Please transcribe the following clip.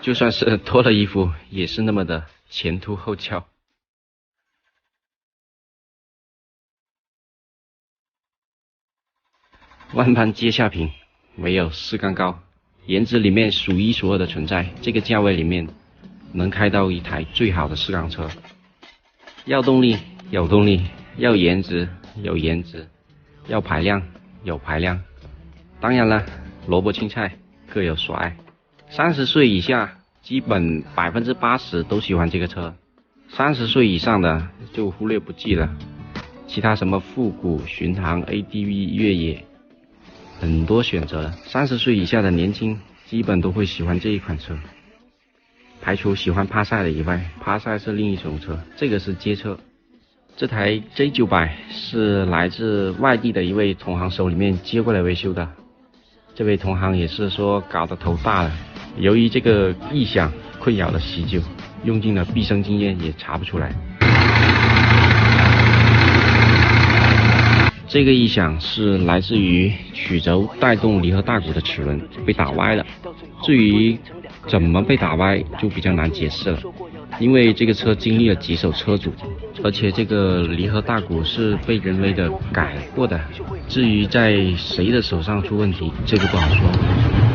就算是脱了衣服，也是那么的前凸后翘。万般皆下品，唯有是竿高，颜值里面数一数二的存在。这个价位里面能开到一台最好的四缸车。要动力有动力，要颜值有颜值，要排量有排量。当然了，萝卜青菜各有所爱。30岁以下，基本80%都喜欢这个车。30岁以上的就忽略不计了。其他什么复古、巡航、ADV、越野，很多选择。30岁以下的年轻基本都会喜欢这一款车。排除喜欢帕萨的以外，帕萨是另一种车，这个是街车。这台 J900 是来自外地的一位同行手里面接过来维修的。这位同行也是说搞得头大了，由于这个异响困扰了许久，用尽了毕生经验也查不出来。这个异响是来自于曲轴带动离合大鼓的齿轮被打歪了。至于怎么被打歪就比较难解释了，因为这个车经历了几手车主，而且这个离合大鼓是被人为的改过的。至于在谁的手上出问题，这个不好说。